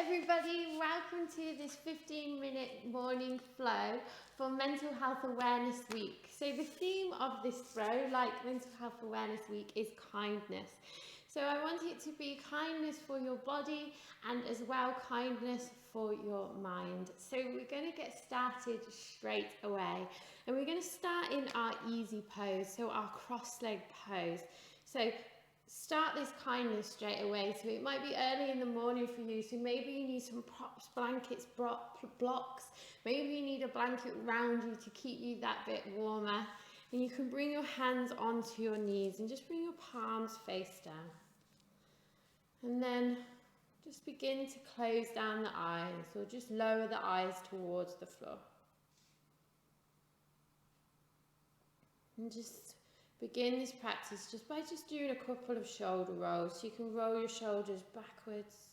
everybody, welcome to this 15-minute morning flow for Mental Health Awareness Week. So the theme of this flow, like Mental Health Awareness Week, is kindness. So I want it to be kindness for your body and as well kindness for your mind. So we're going to get started straight away, and we're going to start in our easy pose, so our cross-leg pose. So start this kindness straight away. So it might be early in the morning for you, so maybe you need some props, blankets, blocks. Maybe you need a blanket around you to keep you that bit warmer. And you can bring your hands onto your knees and just bring your palms face down. And then just begin to close down the eyes, or just lower the eyes towards the floor. And just begin this practice just by doing a couple of shoulder rolls. So you can roll your shoulders backwards,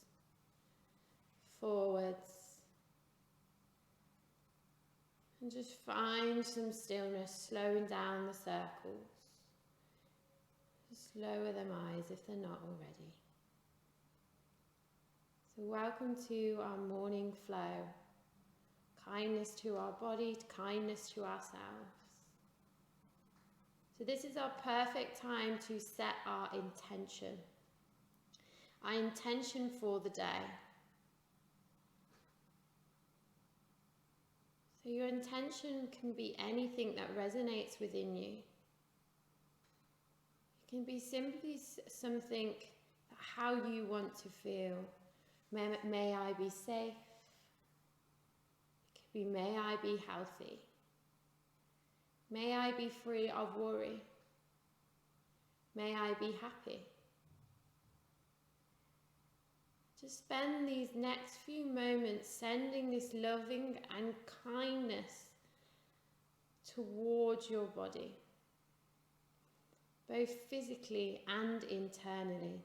forwards, and just find some stillness, slowing down the circles. Just lower them eyes if they're not already. So welcome to our morning flow. Kindness to our body, kindness to ourselves. So this is our perfect time to set our intention. Our intention for the day. So your intention can be anything that resonates within you. It can be simply something, how you want to feel. May I be safe? It could be, may I be healthy? May I be free of worry? May I be happy? Just spend these next few moments sending this loving and kindness towards your body, both physically and internally.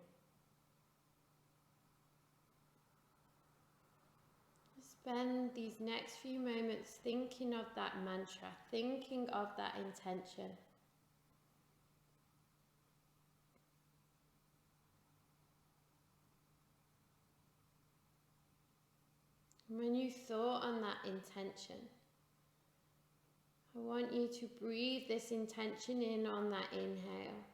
Spend these next few moments thinking of that mantra, thinking of that intention. And when you thought on that intention, I want you to breathe this intention in on that inhale.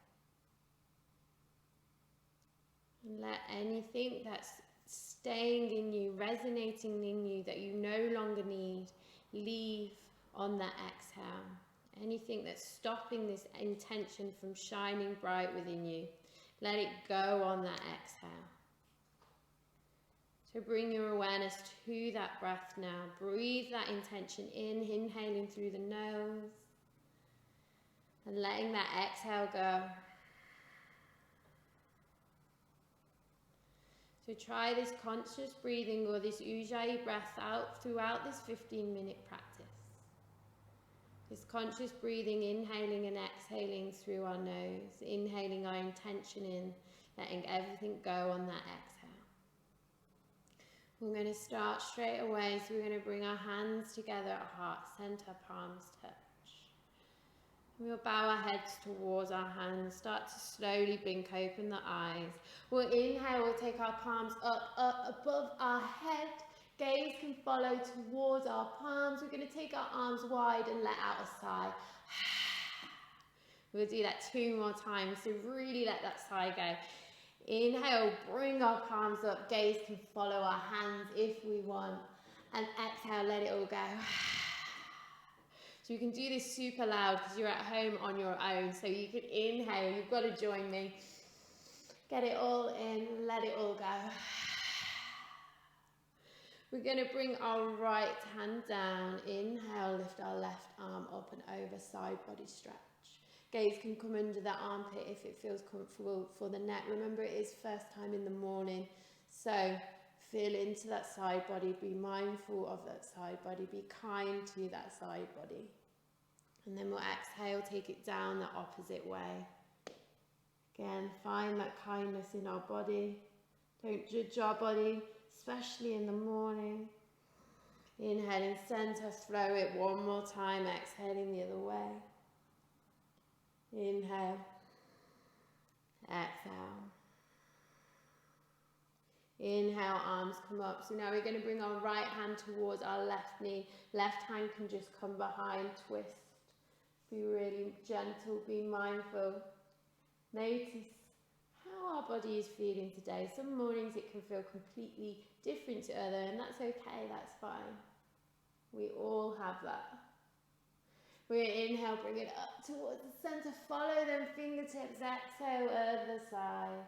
And let anything that's staying in you, resonating in you, that you no longer need, leave on that exhale. Anything that's stopping this intention from shining bright within you, let it go on that exhale. So bring your awareness to that breath now. Breathe that intention in, inhaling through the nose and letting that exhale go. So try this conscious breathing or this Ujjayi breath out throughout this 15-minute practice. This conscious breathing, inhaling and exhaling through our nose, inhaling our intention in, letting everything go on that exhale. We're going to start straight away, so we're going to bring our hands together at heart center, palms touch. We'll bow our heads towards our hands, start to slowly blink open the eyes. We'll inhale, we'll take our palms up above our head. Gaze can follow towards our palms. We're going to take our arms wide and let out a sigh. We'll do that 2 more times, so really let that sigh go. Inhale, bring our palms up. Gaze can follow our hands if we want. And exhale, let it all go. So you can do this super loud because you're at home on your own. So you can inhale, you've got to join me. Get it all in, let it all go. We're going to bring our right hand down. Inhale, lift our left arm up and over, side body stretch. Gaze can come under the armpit if it feels comfortable for the neck. Remember, it is first time in the morning. So feel into that side body, be mindful of that side body, be kind to that side body. And then we'll exhale, take it down the opposite way. Again, find that kindness in our body. Don't judge our body, especially in the morning. Inhaling center, flow it 1 more time, exhaling the other way. Inhale, exhale. Inhale, arms come up. So now we're going to bring our right hand towards our left knee. Left hand can just come behind, twist. Be really gentle, be mindful. Notice how our body is feeling today. Some mornings it can feel completely different to others, and that's okay, that's fine. We all have that. We're going to inhale, bring it up towards the center. Follow them fingertips. Exhale, other side.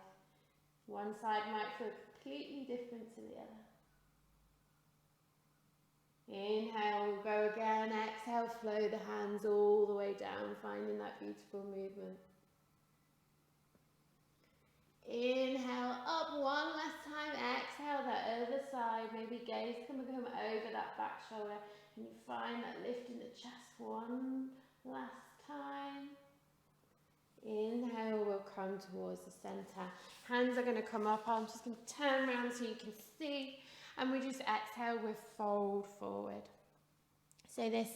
One side might feel completely different to the other. Inhale, we'll go again. Exhale, flow the hands all the way down, finding that beautiful movement. Inhale, up one last time. Exhale, that other side. Maybe gaze come over that back shoulder. And you find that lift in the chest one last time. Inhale, we'll come towards the center. Hands are going to come up. I'm just going to turn around so you can see. And we just exhale, we fold forward. So this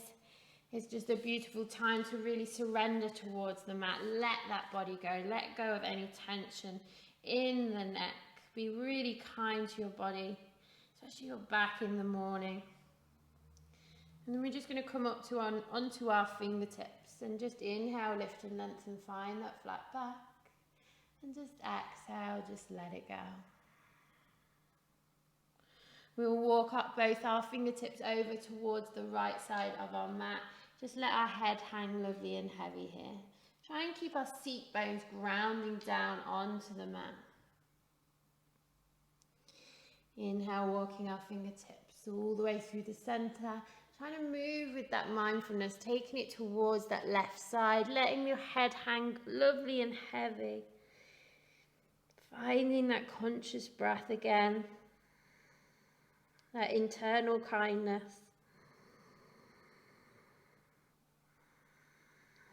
is just a beautiful time to really surrender towards the mat. Let that body go. Let go of any tension in the neck. Be really kind to your body, especially your back in the morning. And then we're just going to come up to onto our fingertips and just inhale, lift and lengthen, find that flat back. And just exhale, just let it go. We'll walk up both our fingertips over towards the right side of our mat. Just let our head hang lovely and heavy here. Try and keep our seat bones grounding down onto the mat. Inhale, walking our fingertips all the way through the center. Trying to move with that mindfulness, taking it towards that left side, letting your head hang lovely and heavy. Finding that conscious breath again. That internal kindness.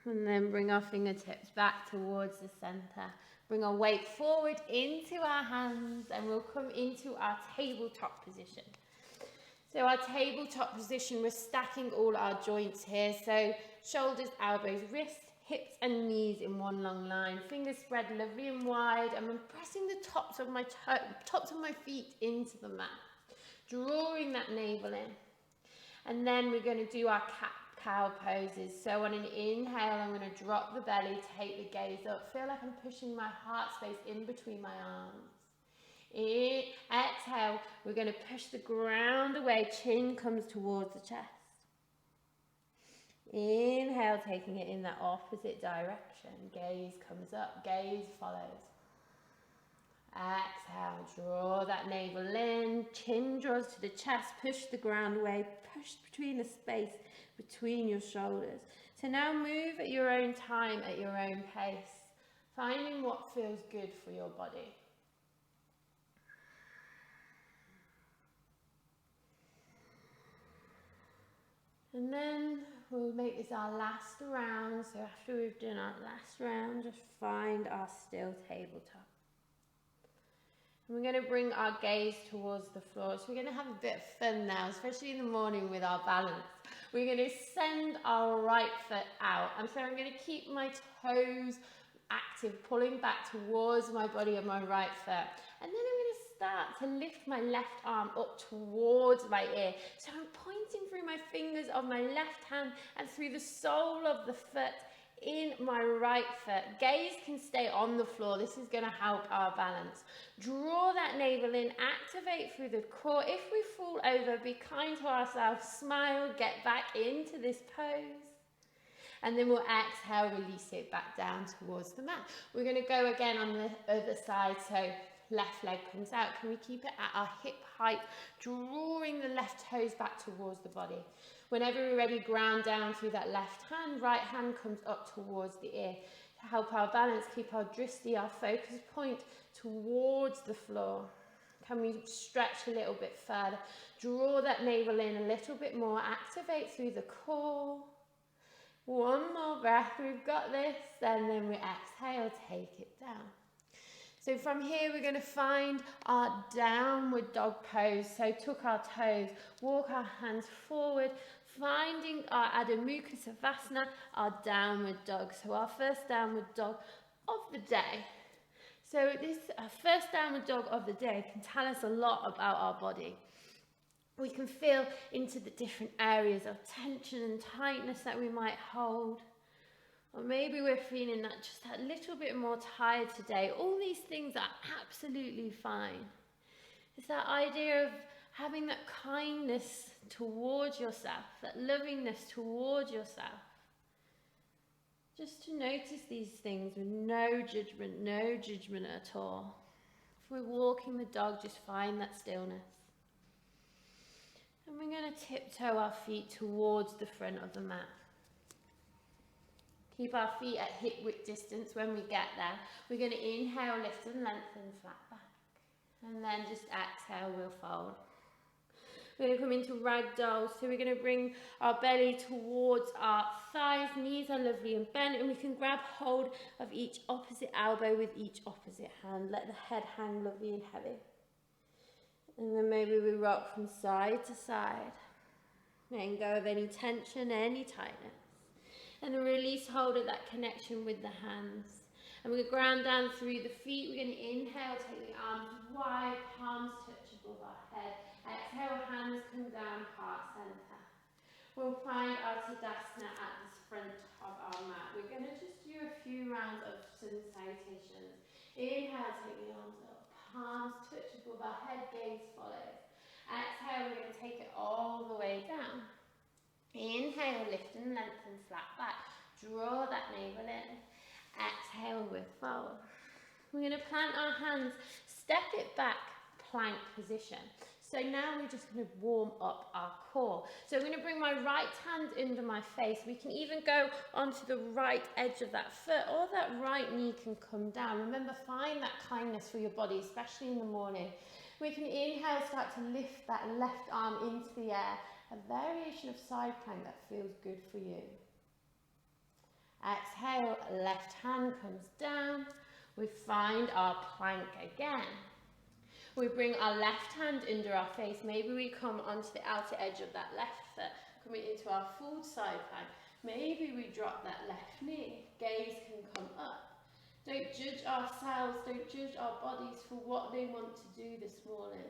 And then bring our fingertips back towards the center. Bring our weight forward into our hands and we'll come into our tabletop position. So our tabletop position, we're stacking all our joints here. So shoulders, elbows, wrists, hips and knees in one long line. Fingers spread lovely and wide. And I'm pressing the tops of my feet into the mat. Drawing that navel in. And then we're going to do our cat-cow poses. So on an inhale, I'm going to drop the belly, take the gaze up. Feel like I'm pushing my heart space in between my arms. Exhale, we're going to push the ground away. Chin comes towards the chest. Inhale, taking it in that opposite direction. Gaze comes up, gaze follows. Exhale, draw that navel in, chin draws to the chest, push the ground away, push between the space between your shoulders. So now move at your own time, at your own pace, finding what feels good for your body. And then we'll make this our last round. So after we've done our last round, just find our still tabletop. And we're going to bring our gaze towards the floor. So we're going to have a bit of fun now, especially in the morning with our balance. We're going to send our right foot out. And so I'm going to keep my toes active, pulling back towards my body and my right foot. And then I'm going to start to lift my left arm up towards my ear. So I'm pointing through my fingers of my left hand and through the sole of the foot in my right foot. Gaze can stay on the floor. This is going to help our balance. Draw that navel in, activate through the core. If we fall over, be kind to ourselves, smile, get back into this pose. And then we'll exhale, release it back down towards the mat. We're going to go again on the other side. So left leg comes out. Can we keep it at our hip height, drawing the left toes back towards the body. Whenever we're ready, ground down through that left hand. Right hand comes up towards the ear. To help our balance, keep our drishti, our focus point, towards the floor. Can we stretch a little bit further? Draw that navel in a little bit more. Activate through the core. One more breath. We've got this. And then we exhale, take it down. So from here, we're going to find our downward dog pose. So tuck our toes, walk our hands forward, finding our Adho Mukha Savasana, our downward dog. So our first downward dog of the day. So this first downward dog of the day can tell us a lot about our body. We can feel into the different areas of tension and tightness that we might hold. Or maybe we're feeling that just that little bit more tired today. All these things are absolutely fine. It's that idea of having that kindness towards yourself, that lovingness towards yourself. Just to notice these things with no judgment at all. If we're walking the dog, just find that stillness. And we're going to tiptoe our feet towards the front of the mat. Keep our feet at hip width distance when we get there. We're going to inhale, lift and lengthen, flat back. And then just exhale, we'll fold. We're going to come into ragdoll. So we're going to bring our belly towards our thighs. Knees are lovely and bent. And we can grab hold of each opposite elbow with each opposite hand. Let the head hang lovely and heavy. And then maybe we rock from side to side. Letting go of any tension, any tightness. And then release hold of that connection with the hands. And we're going to ground down through the feet. We're going to inhale, take the arms wide, palms touch above our head. Exhale, hands come down, heart center. We'll find our Tadasana at the front of our mat. We're going to just do a few rounds of sun salutations. Inhale, take the arms up, palms touch above our head, gaze follows. Exhale, we're going to take it all the way down. Inhale, lift and lengthen, flat back. Draw that navel in. Exhale, we fold. We're going to plant our hands, step it back, plank position. So now we're just going to warm up our core. So I'm going to bring my right hand under my face. We can even go onto the right edge of that foot, or that right knee can come down. Remember, find that kindness for your body, especially in the morning. We can inhale, start to lift that left arm into the air. A variation of side plank that feels good for you. Exhale, left hand comes down. We find our plank again. We bring our left hand under our face. Maybe we come onto the outer edge of that left foot, coming into our full side plank. Maybe we drop that left knee. Gaze can come up. Don't judge ourselves, don't judge our bodies for what they want to do this morning.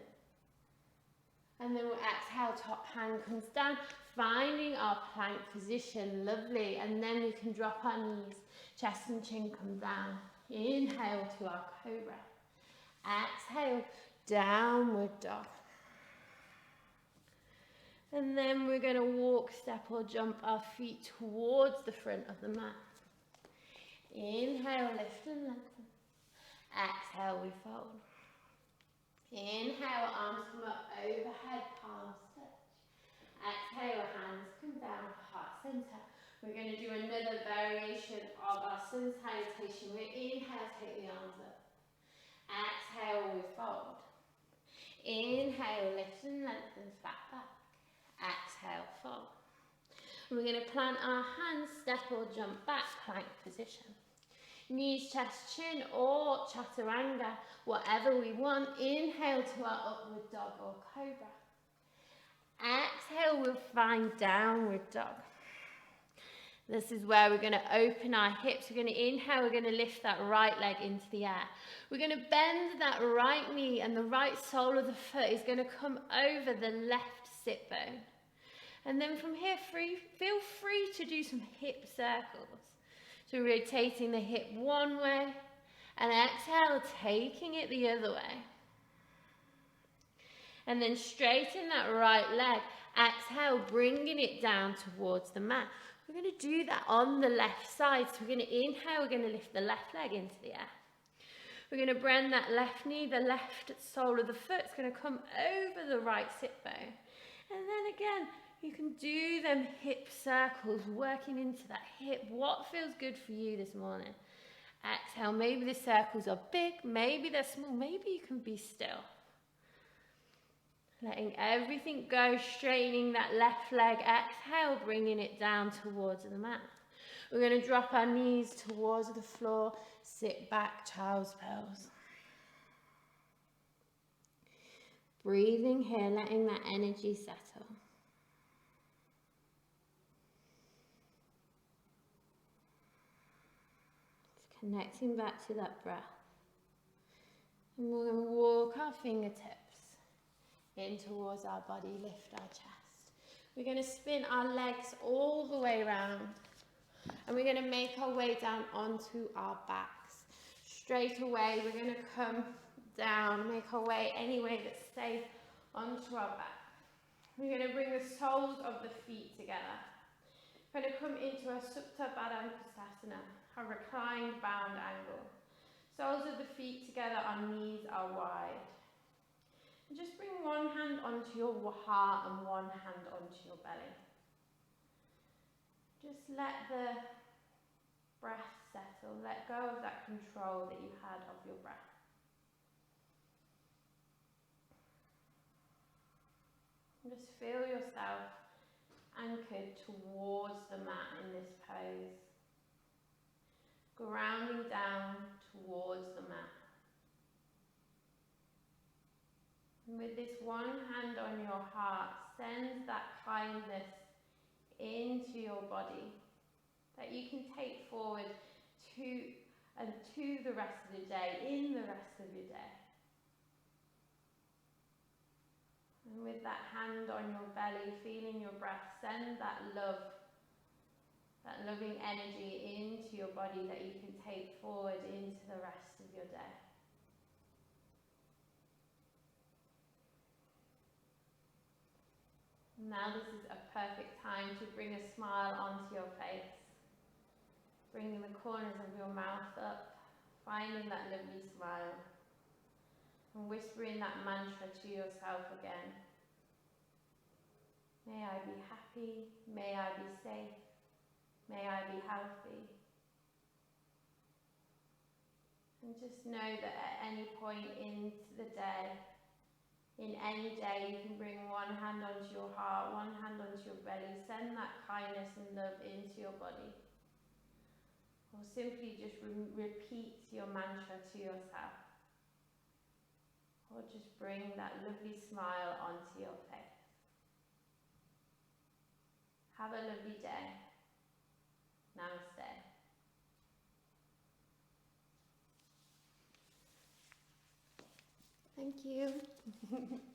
And then we'll exhale, top hand comes down, finding our plank position, lovely. And then we can drop our knees, chest and chin come down. Inhale to our cobra. Exhale, downward dog. And then we're going to walk, step or jump our feet towards the front of the mat. Inhale, lift and lengthen. Exhale, we fold. Inhale, arms come up overhead, palms touch. Exhale, hands come down, heart center. We're going to do another variation of our sun salutation. We inhale, take the arms up. Exhale, we fold. Inhale, lift and lengthen, flat back. Exhale, fold. We're going to plant our hands, step or jump back, plank position. Knees, chest, chin, or chaturanga, whatever we want. Inhale to our upward dog or cobra. Exhale, we'll find downward dog. This is where we're going to open our hips. We're going to inhale, we're going to lift that right leg into the air. We're going to bend that right knee, and the right sole of the foot is going to come over the left sit bone. And then from here, feel free to do some hip circles. So rotating the hip one way, and exhale, taking it the other way. And then straighten that right leg. Exhale, bringing it down towards the mat. We're going to do that on the left side. So we're going to inhale, we're going to lift the left leg into the air. We're going to bend that left knee, the left sole of the foot is going to come over the right sit bone. And then again, you can do them hip circles, working into that hip. What feels good for you this morning? Exhale, maybe the circles are big, maybe they're small, maybe you can be still. Letting everything go, straightening that left leg. Exhale, bringing it down towards the mat. We're going to drop our knees towards the floor, sit back, child's pose. Breathing here, letting that energy settle. Connecting back to that breath. And we're going to walk our fingertips in towards our body, lift our chest. We're going to spin our legs all the way around. And we're going to make our way down onto our backs. Straight away, we're going to come down, make our way any way that's safe onto our back. We're going to bring the soles of the feet together. We're going to come into a Supta Baddha Konasana, a reclined bound angle. Soles of the feet together, our knees are wide. And just bring one hand onto your heart and one hand onto your belly. Just let the breath settle. Let go of that control that you had of your breath. And just feel yourself anchored towards the mat in this pose. Grounding down towards the mat. And with this one hand on your heart, send that kindness into your body that you can take forward to the rest of the day, in the rest of your day. And with that hand on your belly, feeling your breath, send that love, that loving energy into your body that you can take forward into the rest of your day. Now this is a perfect time to bring a smile onto your face. Bringing the corners of your mouth up, finding that lovely smile. And whispering that mantra to yourself again. May I be happy, may I be safe, may I be healthy. And just know that at any point into the day, in any day, you can bring one hand onto your heart, one hand onto your belly, send that kindness and love into your body. Or simply just repeat your mantra to yourself. Or just bring that lovely smile onto your face. Have a lovely day. Namaste. Thank you.